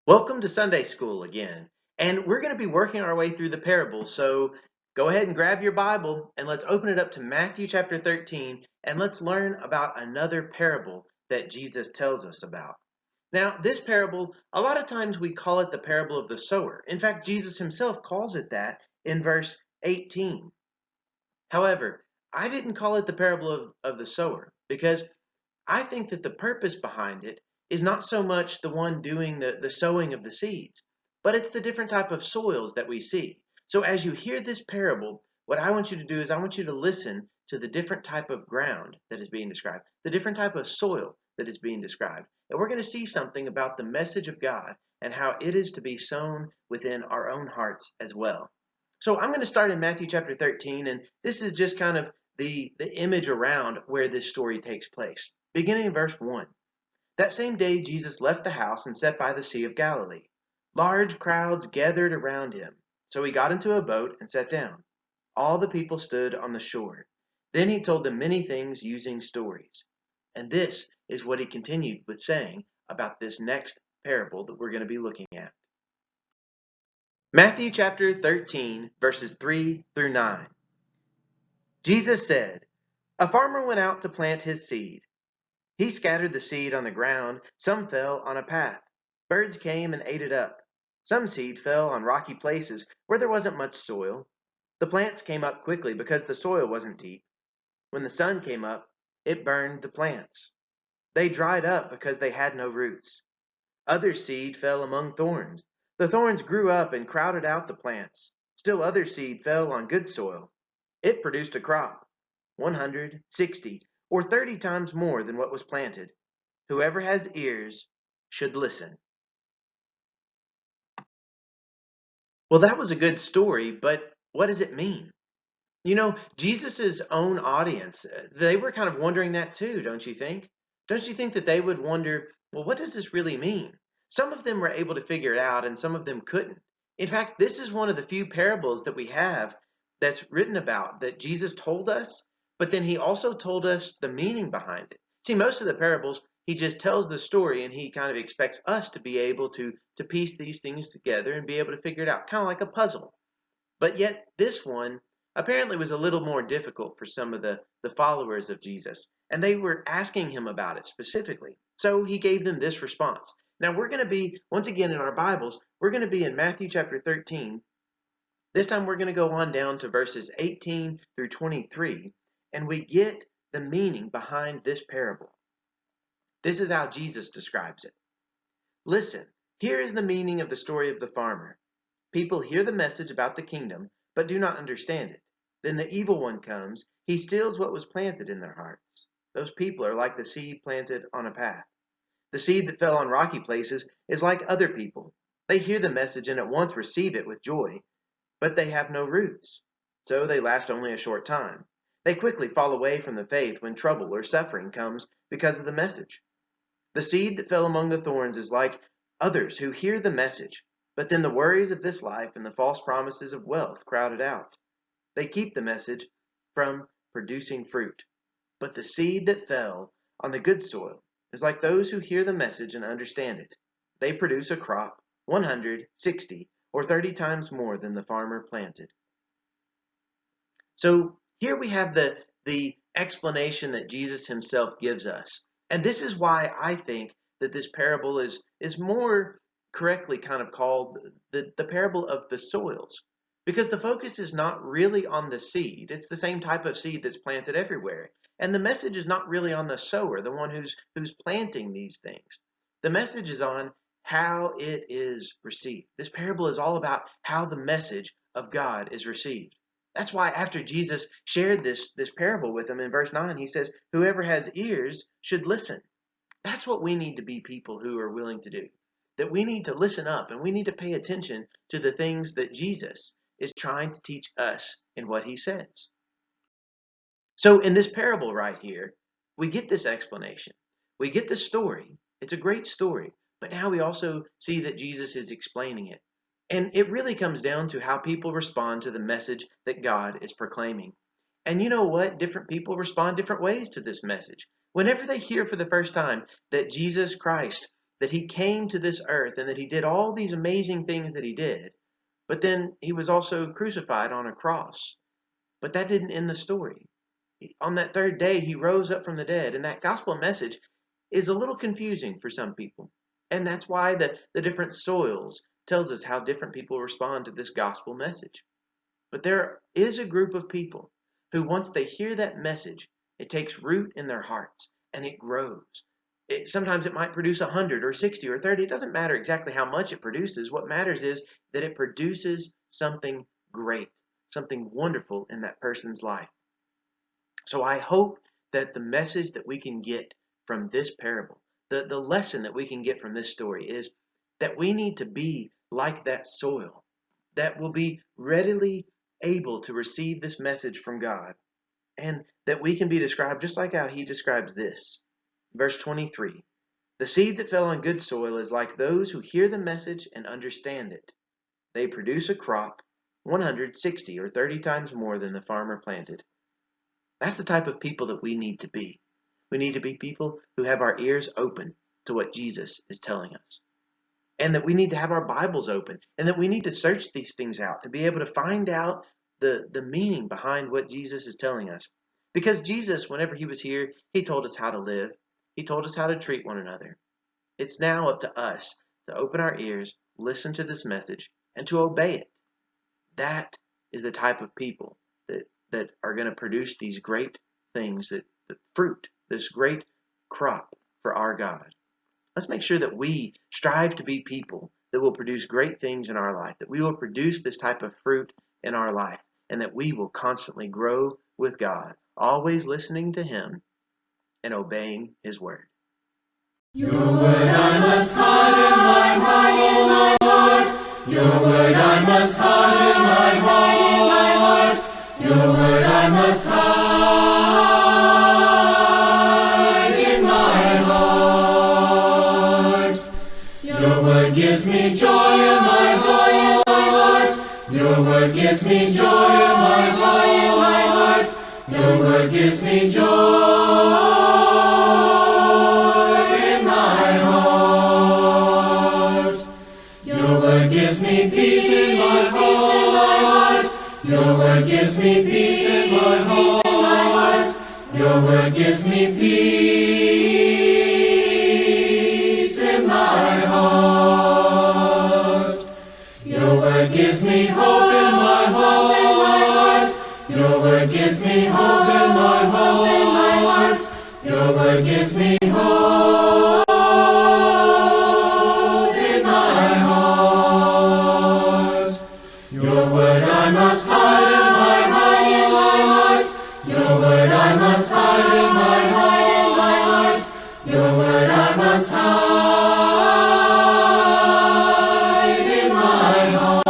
Welcome to Sunday School again. And we're going to be working our way through the parables. So go ahead and grab your Bible and let's open it up to Matthew chapter 13 and let's learn about another parable that Jesus tells us about. Now, this parable, a lot of times we call it the parable of the sower. In fact, Jesus himself calls it that in verse 18. However, I didn't call it the parable of the sower because I think that the purpose behind it is not so much the one doing the sowing of the seeds, but it's the different type of soils that we see. So as you hear this parable, what I want you to do is I want you to listen to the different type of ground that is being described, the different type of soil that is being described. And we're going to see something about the message of God and how it is to be sown within our own hearts as well. So I'm going to start in Matthew chapter 13, and this is just kind of the image around where this story takes place. Beginning in verse 1. That same day Jesus left the house and sat by the Sea of Galilee. Large crowds gathered around him. So he got into a boat and sat down. All the people stood on the shore. Then he told them many things using stories. And this is what he continued with saying about this next parable that we're going to be looking at. Matthew chapter 13, verses 3 through 9. Jesus said, "A farmer went out to plant his seed. He scattered the seed on the ground. Some fell on a path. Birds came and ate it up. Some seed fell on rocky places where there wasn't much soil. The plants came up quickly because the soil wasn't deep. When the sun came up, it burned the plants. They dried up because they had no roots. Other seed fell among thorns. The thorns grew up and crowded out the plants. Still other seed fell on good soil. It produced a crop, 100, 60, or 30 times more than what was planted. Whoever has ears should listen." Well, that was a good story, but what does it mean? Jesus' own audience, they were kind of wondering that too, don't you think? Don't you think that they would wonder, well, what does this really mean? Some of them were able to figure it out and some of them couldn't. In fact, this is one of the few parables that we have that's written about that Jesus told us, but then he also told us the meaning behind it. See, most of the parables, he just tells the story and he kind of expects us to be able to piece these things together and be able to figure it out, kind of like a puzzle. But yet, this one apparently was a little more difficult for some of the followers of Jesus, and they were asking him about it specifically. So he gave them this response. Now, we're going to be, once again in our Bibles, we're going to be in Matthew chapter 13. This time we're going to go on down to verses 18 through 23, and we get the meaning behind this parable. This is how Jesus describes it. "Listen, here is the meaning of the story of the farmer. People hear the message about the kingdom, but do not understand it. Then the evil one comes. He steals what was planted in their hearts. Those people are like the seed planted on a path. The seed that fell on rocky places is like other people. They hear the message and at once receive it with joy, but they have no roots. So they last only a short time. They quickly fall away from the faith when trouble or suffering comes because of the message. The seed that fell among the thorns is like others who hear the message, but then the worries of this life and the false promises of wealth crowd it out. They keep the message from producing fruit. But the seed that fell on the good soil is like those who hear the message and understand it. They produce a crop 100, 60, or 30 times more than the farmer planted." So here we have the explanation that Jesus himself gives us. And this is why I think that this parable is more correctly kind of called the parable of the soils. Because the focus is not really on the seed. It's the same type of seed that's planted everywhere. And the message is not really on the sower, the one who's planting these things. The message is on how it is received. This parable is all about how the message of God is received. That's why after Jesus shared this parable with them in verse 9, he says, "Whoever has ears should listen." That's what we need to be people who are willing to do. That we need to listen up and we need to pay attention to the things that Jesus is trying to teach us in what he says. So in this parable right here, we get this explanation. We get the story. It's a great story. But now we also see that Jesus is explaining it. And it really comes down to how people respond to the message that God is proclaiming. And you know what? Different people respond different ways to this message. Whenever they hear for the first time that Jesus Christ that he came to this earth and that he did all these amazing things that he did, but then he was also crucified on a cross. But that didn't end the story. On that third day, he rose up from the dead, and that gospel message is a little confusing for some people. And that's why the different soils tells us how different people respond to this gospel message. But there is a group of people who, once they hear that message, it takes root in their hearts and it grows. Sometimes it might produce 100 or 60 or 30. It doesn't matter exactly how much it produces. What matters is that it produces something great, something wonderful in that person's life. So I hope that the message that we can get from this parable, the lesson that we can get from this story is that we need to be like that soil that will be readily able to receive this message from God, and that we can be described just like how he describes this. Verse 23, the seed that fell on good soil is like those who hear the message and understand it. They produce a crop 160 or 30 times more than the farmer planted. That's the type of people that we need to be. We need to be people who have our ears open to what Jesus is telling us. And that we need to have our Bibles open, and that we need to search these things out to be able to find out the meaning behind what Jesus is telling us. Because Jesus, whenever he was here, he told us how to live. He told us how to treat one another. It's now up to us to open our ears, listen to this message, and to obey it. That is the type of people that are going to produce these great things, the fruit, this great crop for our God. Let's make sure that we strive to be people that will produce great things in our life, that we will produce this type of fruit in our life, and that we will constantly grow with God, always listening to him and obeying his word. Your word I must hide in my heart. Your word I must hide in my heart. Your word I must hide in my heart. Your word gives me joy in my heart. Your word gives me joy in my heart. Your word gives me joy. Your word gives me peace in my heart. Your word gives me peace in my heart. Your word gives me hope in my heart. Your word gives me hope in my heart. Your word gives me hope in my heart. Your word I must hide in my heart. Your word I must hide in my heart. Your word I must hide in my heart.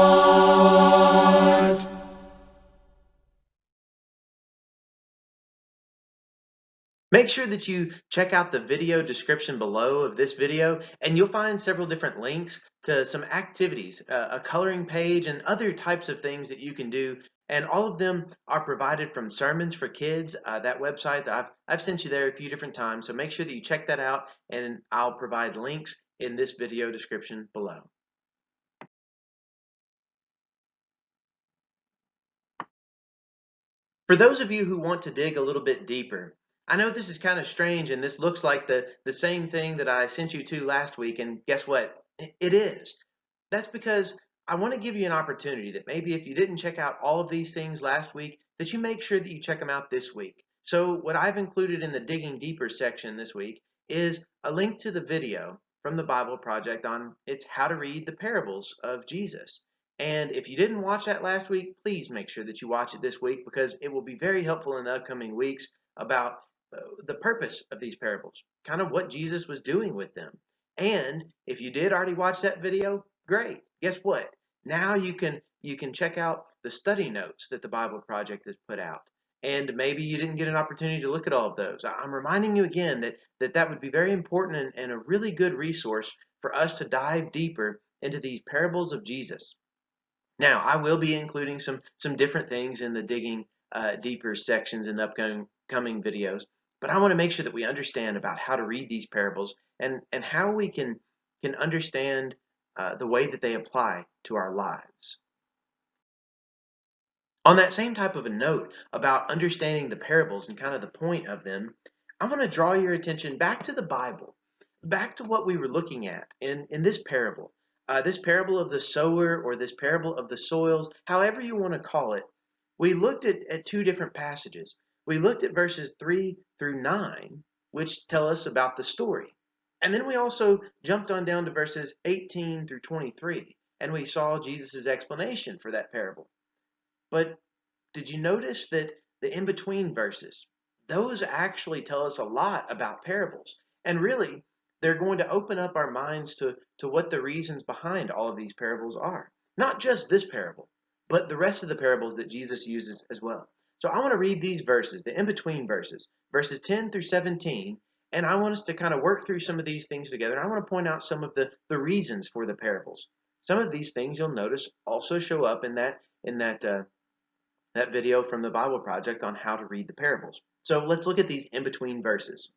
Make sure that you check out the video description below of this video, and you'll find several different links to some activities, a coloring page, and other types of things that you can do. And all of them are provided from Sermons for Kids, that website that I've sent you there a few different times. So make sure that you check that out, and I'll provide links in this video description below. For those of you who want to dig a little bit deeper, I know this is kind of strange and this looks like the same thing that I sent you to last week, and guess what? It is. That's because I want to give you an opportunity that maybe if you didn't check out all of these things last week, that you make sure that you check them out this week. So what I've included in the Digging Deeper section this week is a link to the video from the Bible Project on it's how to read the parables of Jesus. And if you didn't watch that last week, please make sure that you watch it this week, because it will be very helpful in the upcoming weeks about the purpose of these parables, kind of what Jesus was doing with them. And if you did already watch that video, great. Guess what? Now you can check out the study notes that the Bible Project has put out. And maybe you didn't get an opportunity to look at all of those. I'm reminding you again that would be very important and a really good resource for us to dive deeper into these parables of Jesus. Now, I will be including some different things in the Digging Deeper sections in the upcoming videos, but I want to make sure that we understand about how to read these parables and how we can can understand the way that they apply to our lives. On that same type of a note about understanding the parables and kind of the point of them, I want to draw your attention back to the Bible, back to what we were looking at in this parable of the sower or this parable of the soils, however you want to call it. We looked at two different passages. We looked at verses 3 through 9, which tell us about the story. And then we also jumped on down to verses 18 through 23, and we saw Jesus' explanation for that parable. But did you notice that the in-between verses, those actually tell us a lot about parables? And really, they're going to open up our minds to what the reasons behind all of these parables are. Not just this parable, but the rest of the parables that Jesus uses as well. So I want to read these verses, the in-between verses, verses 10 through 17, and I want us to kind of work through some of these things together. I want to point out some of the reasons for the parables. Some of these things you'll notice also show up in that video from the Bible Project on how to read the parables. So let's look at these in-between verses.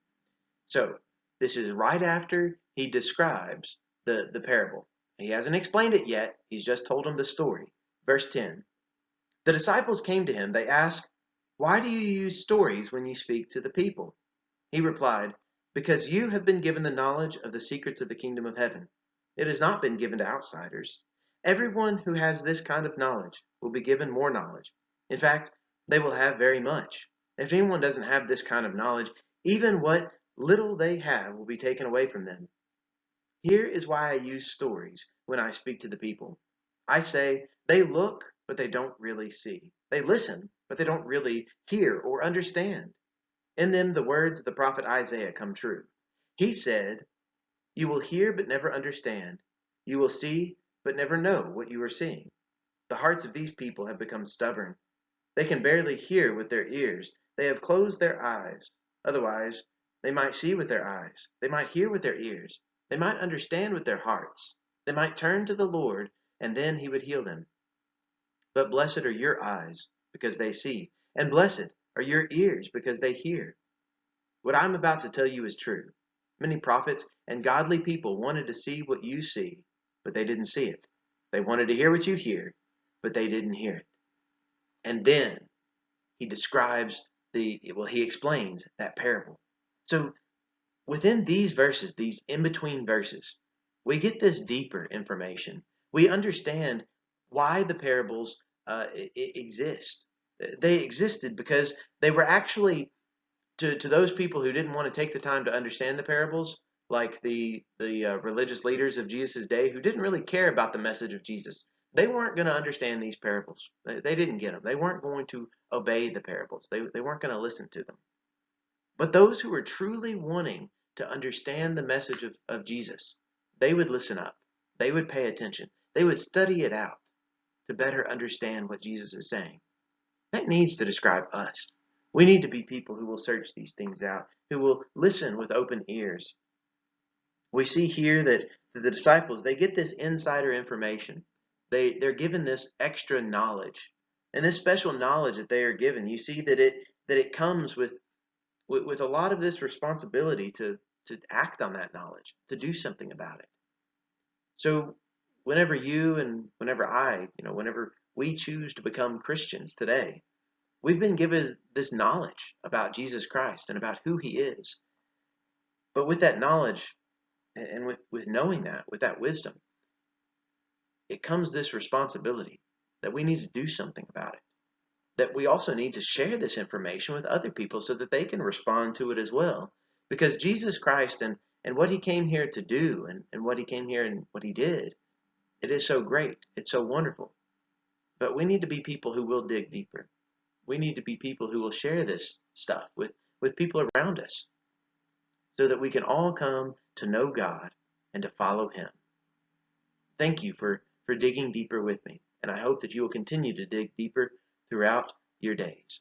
So this is right after he describes the parable. He hasn't explained it yet. He's just told them the story. Verse 10. The disciples came to him. They asked, "Why do you use stories when you speak to the people?" He replied, "Because you have been given the knowledge of the secrets of the kingdom of heaven. It has not been given to outsiders. Everyone who has this kind of knowledge will be given more knowledge. In fact, they will have very much. If anyone doesn't have this kind of knowledge, even what little they have will be taken away from them. Here is why I use stories when I speak to the people. I say, they look, but they don't really see. They listen, but they don't really hear or understand. In them, the words of the prophet Isaiah come true. He said, you will hear, but never understand. You will see, but never know what you are seeing. The hearts of these people have become stubborn. They can barely hear with their ears. They have closed their eyes. Otherwise, they might see with their eyes. They might hear with their ears. They might understand with their hearts. They might turn to the Lord, and then he would heal them. But blessed are your eyes, because they see, and blessed are your ears, because they hear. What I'm about to tell you is true. Many prophets and godly people wanted to see what you see, but they didn't see it. They wanted to hear what you hear, but they didn't hear it. And then he he explains that parable. So within these verses, these in-between verses, we get this deeper information. We understand why the parables exist. They existed because they were actually, to those people who didn't want to take the time to understand the parables, like the religious leaders of Jesus' day who didn't really care about the message of Jesus. They weren't going to understand these parables. They didn't get them. They weren't going to obey the parables. They weren't going to listen to them. But those who were truly wanting to understand the message of Jesus, they would listen up. They would pay attention. They would study it out to better understand what Jesus is saying. That needs to describe us. We need to be people who will search these things out, who will listen with open ears. We see here that the disciples, they get this insider information. They're given this extra knowledge. And this special knowledge that they are given, you see that it comes with a lot of this responsibility to act on that knowledge, to do something about it. So whenever you and whenever I, whenever we choose to become Christians today, we've been given this knowledge about Jesus Christ and about who he is. But with that knowledge and with knowing that, with that wisdom, it comes this responsibility that we need to do something about it. That we also need to share this information with other people so that they can respond to it as well. Because Jesus Christ and what he came here to do and what he came here and what he did, it is so great. It's so wonderful. But we need to be people who will dig deeper. We need to be people who will share this stuff with people around us so that we can all come to know God and to follow him. Thank you for digging deeper with me, and I hope that you will continue to dig deeper throughout your days.